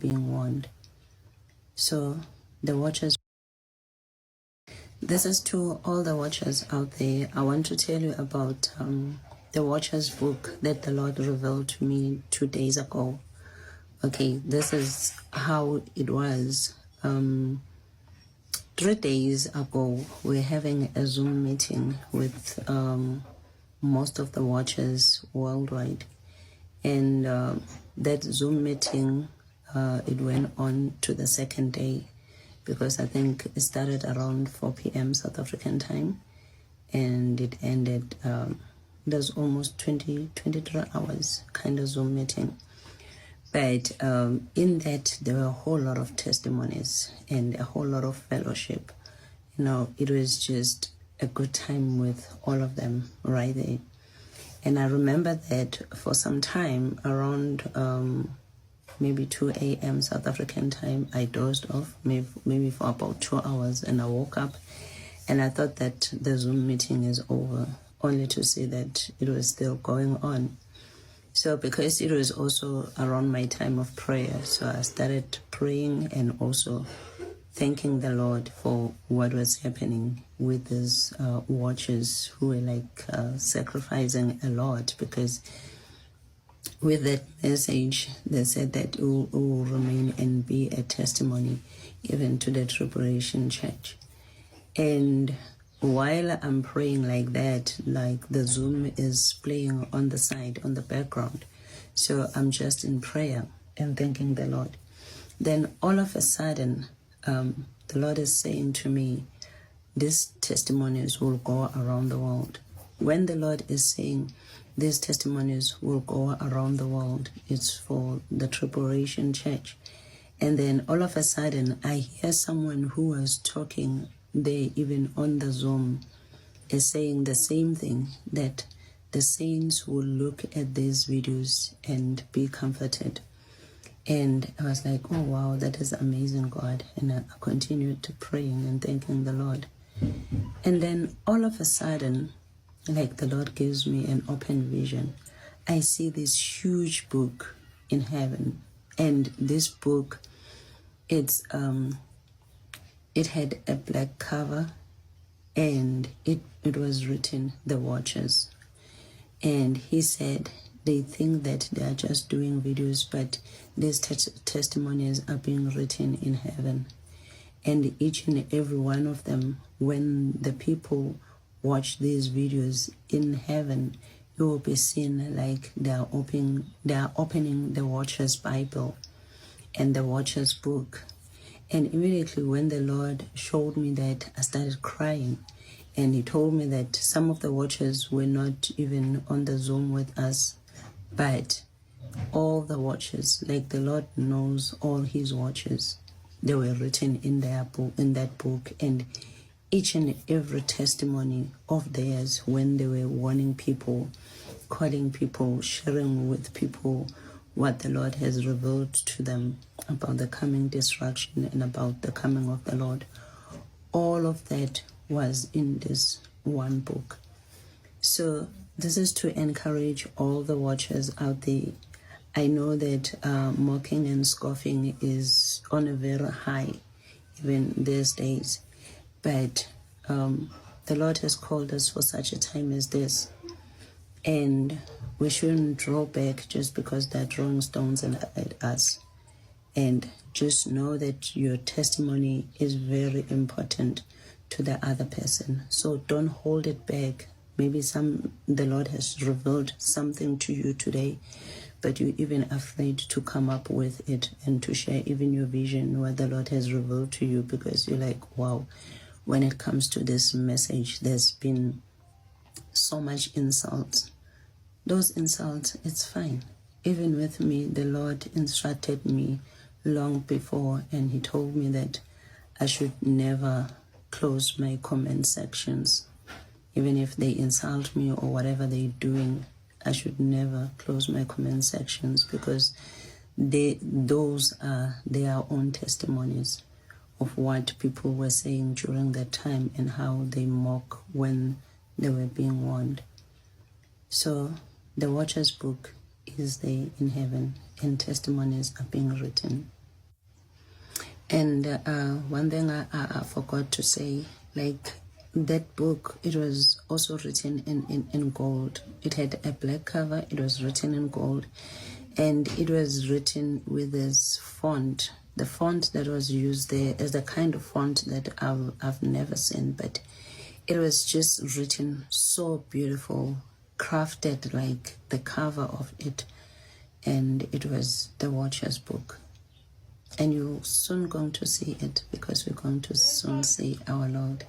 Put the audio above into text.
being warned. So the watchers, this is to all the watchers out there. I want to tell you about the watchers book that the Lord revealed to me 2 days ago. Okay, this is how it was. 3 days ago, we're having a Zoom meeting with most of the watchers worldwide. And that Zoom meeting, it went on to the second day, because I think it started around 4 p.m. South African time, and it ended, there's almost 23 hours kind of Zoom meeting. But in that, there were a whole lot of testimonies and a whole lot of fellowship. You know, it was just a good time with all of them right there. And I remember that for some time, around maybe 2 a.m. South African time, I dozed off, maybe for about 2 hours, and I woke up and I thought that the Zoom meeting is over, only to see that it was still going on. So because it was also around my time of prayer, so I started praying and also thanking the Lord for what was happening with these watchers who were like sacrificing a lot, because with that message, they said that it will remain and be a testimony even to the tribulation church. And while I'm praying like that, like the Zoom is playing on the side, on the background. So I'm just in prayer and thanking the Lord. Then all of a sudden, the Lord is saying to me, these testimonies will go around the world. When the Lord is saying these testimonies will go around the world, it's for the tribulation church. And then all of a sudden, I hear someone who was talking there, even on the Zoom, is saying the same thing, that the saints will look at these videos and be comforted. And I was like, oh wow, that is amazing, God. And I continued to praying and thanking the Lord. And then all of a sudden, like the Lord gives me an open vision. I see this huge book in heaven. And this book, it had a black cover, and it was written, The Watchers. And he said they think that they are just doing videos, but these testimonies are being written in heaven. And each and every one of them, when the people watch these videos in heaven, you will be seen like they are opening the Watcher's Bible and the Watcher's book. And immediately when the Lord showed me that, I started crying. And he told me that some of the watchers were not even on the Zoom with us, but all the watchers, like the Lord knows all his watchers, they were written in their book, in that book. And each and every testimony of theirs, when they were warning people, calling people, sharing with people what the Lord has revealed to them about the coming destruction and about the coming of the Lord. All of that was in this one book. So this is to encourage all the watchers out there. I know that mocking and scoffing is on a very high, even these days. But the Lord has called us for such a time as this. And we shouldn't draw back just because they're throwing stones at us. And just know that your testimony is very important to the other person. So don't hold it back. Maybe the Lord has revealed something to you today, but you're even afraid to come up with it and to share even your vision, what the Lord has revealed to you, because you're like, wow, when it comes to this message, there's been so much insult. Those insults, it's fine. Even with me, the Lord instructed me long before, and he told me that I should never close my comment sections. Even if they insult me or whatever they're doing, I should never close my comment sections, because those are their own testimonies of what people were saying during that time and how they mock when they were being warned. So the Watcher's book is there in heaven, and testimonies are being written And one thing I forgot to say, like that book, it was also written in gold. It had a black cover, it was written in gold, and it was written with this font. The font that was used there is the kind of font that I've never seen, but it was just written so beautiful, crafted like the cover of it, and it was the Watcher's book. And you're soon going to see it because we're going to soon see our Lord.